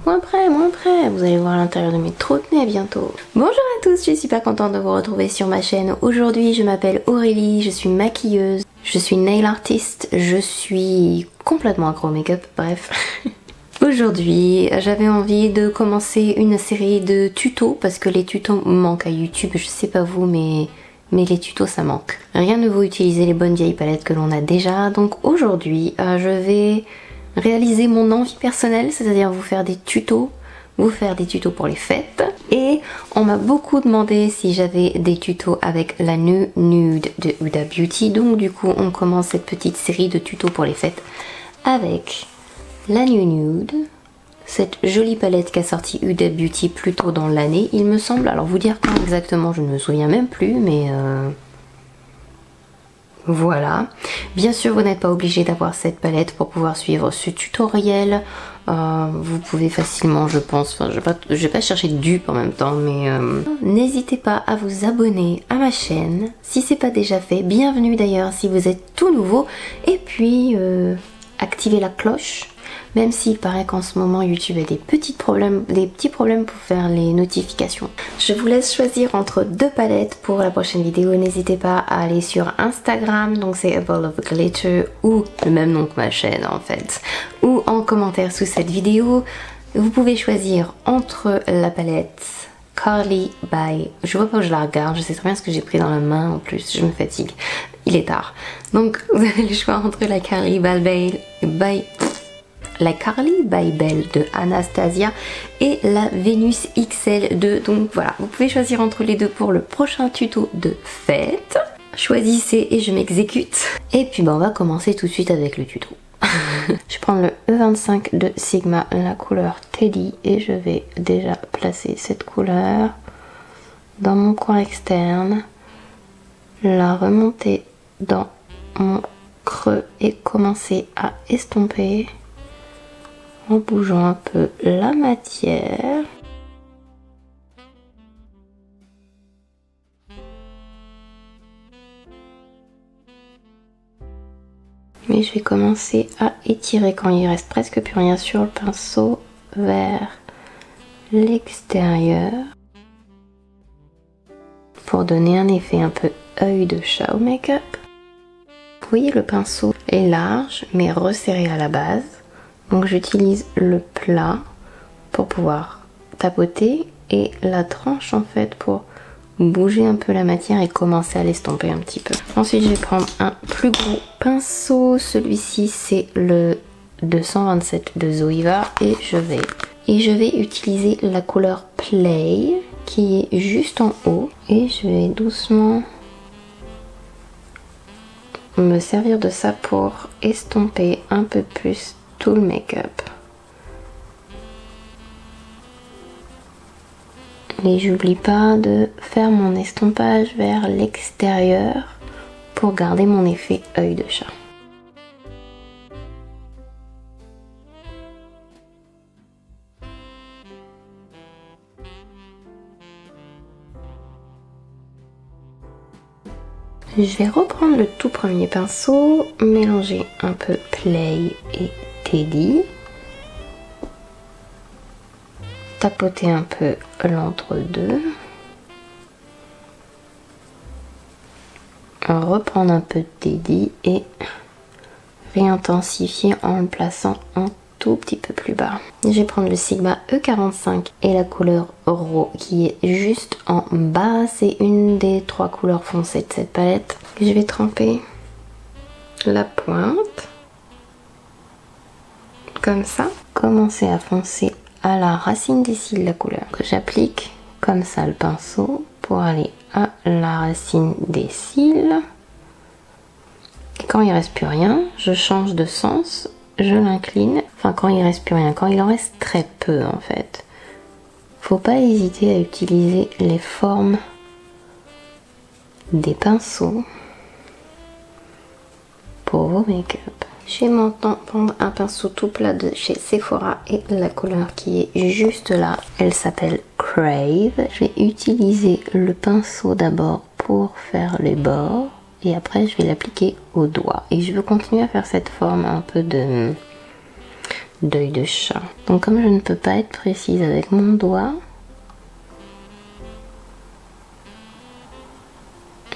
Moins près, vous allez voir l'intérieur de mes trottinets bientôt. Bonjour à tous, je suis super contente de vous retrouver sur ma chaîne. Aujourd'hui, je m'appelle Aurélie, je suis maquilleuse, je suis nail artiste, je suis complètement accro au make-up, bref. Aujourd'hui, j'avais envie de commencer une série de tutos parce que les tutos manquent à YouTube, je sais pas vous, mais les tutos ça manque. Rien ne vaut utiliser les bonnes vieilles palettes que l'on a déjà, donc aujourd'hui, je vais réaliser mon envie personnelle, c'est-à-dire vous faire des tutos pour les fêtes. Et on m'a beaucoup demandé si j'avais des tutos avec la nude de Huda Beauty, donc du coup on commence cette petite série de tutos pour les fêtes avec la nude, cette jolie palette qu'a sorti Huda Beauty plus tôt dans l'année, il me semble. Alors vous dire quand exactement, je ne me souviens même plus, mais voilà. Bien sûr, vous n'êtes pas obligé d'avoir cette palette pour pouvoir suivre ce tutoriel. Vous pouvez facilement, je pense, enfin, je vais pas chercher de dupe en même temps, mais n'hésitez pas à vous abonner à ma chaîne si c'est pas déjà fait. Bienvenue d'ailleurs si vous êtes tout nouveau. Et puis, activez la cloche. Même s'il paraît qu'en ce moment YouTube a des petits problèmes pour faire les notifications. Je vous laisse choisir entre deux palettes pour la prochaine vidéo. N'hésitez pas à aller sur Instagram, donc c'est A Ball of Glitter, ou le même nom que ma chaîne en fait, ou en commentaire sous cette vidéo. Vous pouvez choisir entre la palette Carly by... Je vois pas où je la regarde, je sais très bien ce que j'ai pris dans la main en plus, je me fatigue. Il est tard. Donc vous avez le choix entre la Carly by Belle de Anastasia et la Venus XL2. Donc voilà, vous pouvez choisir entre les deux pour le prochain tuto de fête. Choisissez et je m'exécute. Et puis on va commencer tout de suite avec le tuto. Je vais prendre le E25 de Sigma, la couleur Teddy, et je vais déjà placer cette couleur dans mon coin externe, la remonter dans mon creux et commencer à estomper en bougeant un peu la matière. Mais je vais commencer à étirer quand il reste presque plus rien sur le pinceau vers l'extérieur pour donner un effet un peu œil de chat au make-up. Vous voyez, le pinceau est large mais resserré à la base. Donc j'utilise le plat pour pouvoir tapoter et la tranche en fait pour bouger un peu la matière et commencer à l'estomper un petit peu. Ensuite je vais prendre un plus gros pinceau, celui-ci c'est le 227 de Zoeva et je vais utiliser la couleur Play qui est juste en haut et je vais doucement me servir de ça pour estomper un peu plus tout le make-up. Et j'oublie pas de faire mon estompage vers l'extérieur pour garder mon effet œil de chat. Je vais reprendre le tout premier pinceau, mélanger un peu Play et Teddy, tapoter un peu l'entre-deux, reprendre un peu de Teddy et réintensifier en le plaçant un tout petit peu plus bas. Je vais prendre le Sigma E45 et la couleur Raw qui est juste en bas. C'est une des trois couleurs foncées de cette palette. Je vais tremper la pointe comme ça. Commencer à foncer à la racine des cils la couleur. J'applique comme ça le pinceau pour aller à la racine des cils. Et quand il reste plus rien, je change de sens. Je l'incline, enfin quand il reste plus rien, quand il en reste très peu en fait. Faut pas hésiter à utiliser les formes des pinceaux pour vos make-up. Je vais maintenant prendre un pinceau tout plat de chez Sephora et la couleur qui est juste là, elle s'appelle Crave. Je vais utiliser le pinceau d'abord pour faire les bords et après je vais l'appliquer au doigt. Et je veux continuer à faire cette forme un peu de d'œil de chat. Donc comme je ne peux pas être précise avec mon doigt,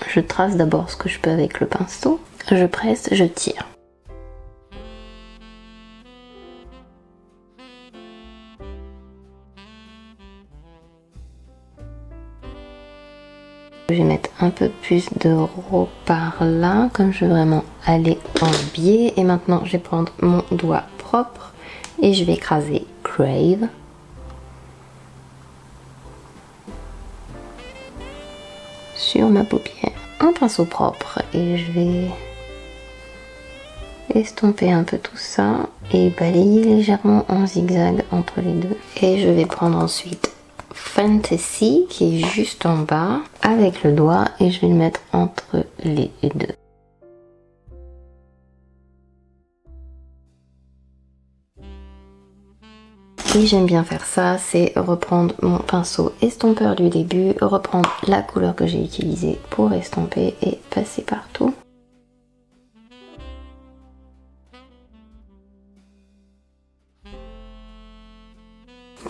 je trace d'abord ce que je peux avec le pinceau, je presse, je tire. Je vais mettre un peu plus de RAW par là, comme je veux vraiment aller en biais. Et maintenant, je vais prendre mon doigt propre et je vais écraser Crave. Sur ma paupière. Un pinceau propre et je vais estomper un peu tout ça et balayer légèrement en zigzag entre les deux. Et je vais prendre ensuite Fantasy qui est juste en bas avec le doigt et je vais le mettre entre les deux. Et j'aime bien faire ça, c'est reprendre mon pinceau estompeur du début, reprendre la couleur que j'ai utilisée pour estomper et passer partout.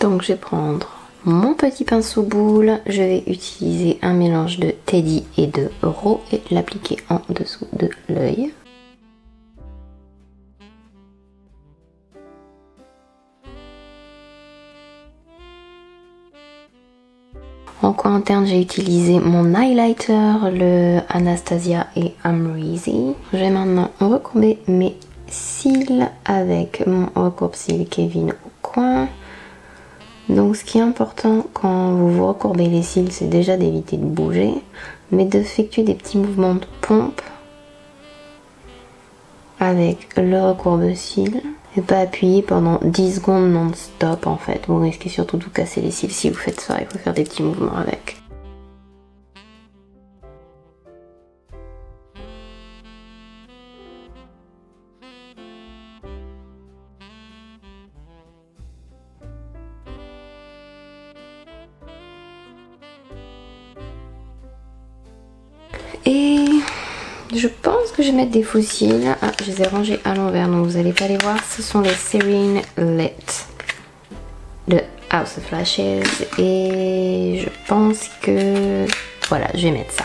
Donc je vais prendre mon petit pinceau boule, je vais utiliser un mélange de Teddy et de RAW et l'appliquer en dessous de l'œil. En coin interne, j'ai utilisé mon highlighter, le Anastasia et Amrezy. Je vais maintenant recourber mes cils avec mon recourbe-cils Kevyn au coin. Donc ce qui est important quand vous recourbez les cils, c'est déjà d'éviter de bouger, mais d'effectuer des petits mouvements de pompe avec le recourbe-cils. Et pas appuyer pendant 10 secondes non-stop en fait. Vous risquez surtout de vous casser les cils si vous faites ça, il faut faire des petits mouvements avec. Et je pense que je vais mettre des faux cils. Ah, je les ai rangés à l'envers, donc vous n'allez pas les voir. Ce sont les Serene Lit de House of Lashes. Et je pense que... voilà, je vais mettre ça.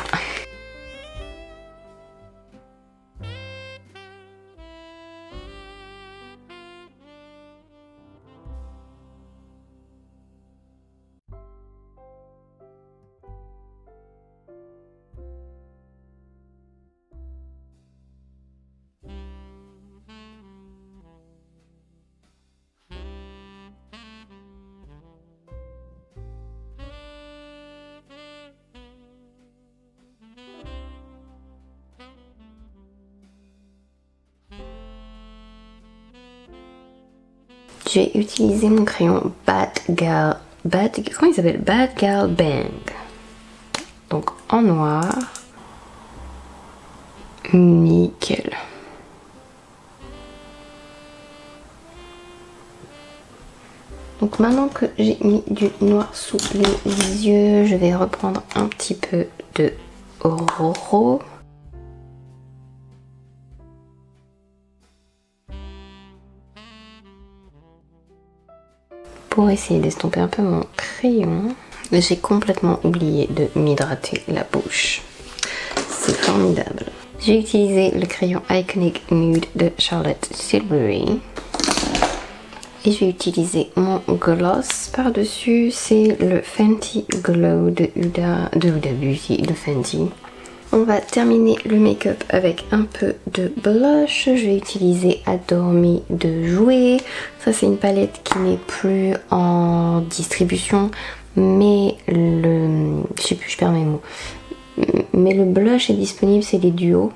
J'ai utilisé mon crayon comment il s'appelle? Bad Gal Bang. Donc en noir. Nickel. Donc maintenant que j'ai mis du noir sous les yeux, je vais reprendre un petit peu de RAW. Pour essayer d'estomper un peu mon crayon. J'ai complètement oublié de m'hydrater la bouche. C'est formidable. J'ai utilisé le crayon Iconic Nude de Charlotte Tilbury. Et je vais utiliser mon gloss par-dessus. C'est le Fenty Glow de Huda Beauty de Fenty. On va terminer le make-up avec un peu de blush. Je vais utiliser Adore Me de Jouer. Ça c'est une palette qui n'est plus en distribution, mais le... je sais plus, je perds mes mots. Mais le blush est disponible, c'est les duos.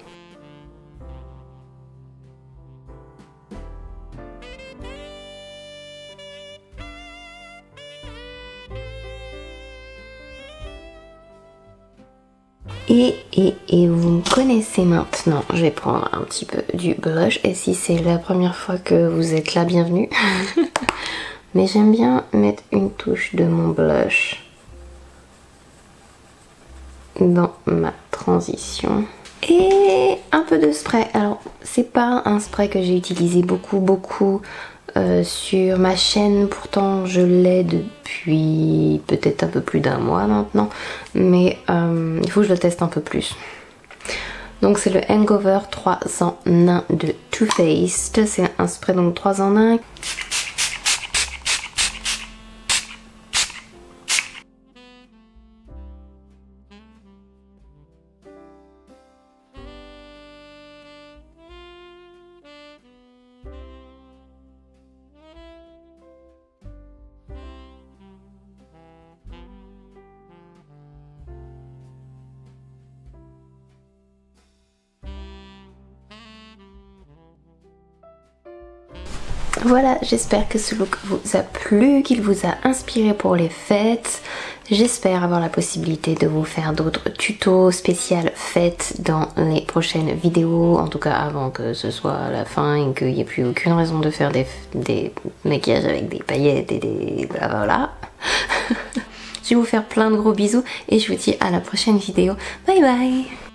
Et vous me connaissez maintenant, je vais prendre un petit peu du blush. Et si c'est la première fois que vous êtes là, bienvenue. Mais j'aime bien mettre une touche de mon blush dans ma transition. Et un peu de spray. Alors, c'est pas un spray que j'ai utilisé beaucoup sur ma chaîne. Pourtant je l'ai depuis peut-être un peu plus d'un mois maintenant, mais il faut que je le teste un peu plus. Donc c'est le Hangover 3 en 1 de Too Faced. C'est un spray donc 3 en 1. Voilà, j'espère que ce look vous a plu, qu'il vous a inspiré pour les fêtes. J'espère avoir la possibilité de vous faire d'autres tutos spéciales fêtes dans les prochaines vidéos. En tout cas avant que ce soit la fin et qu'il n'y ait plus aucune raison de faire des maquillages avec des paillettes et des... voilà. Je vais vous faire plein de gros bisous et je vous dis à la prochaine vidéo. Bye bye!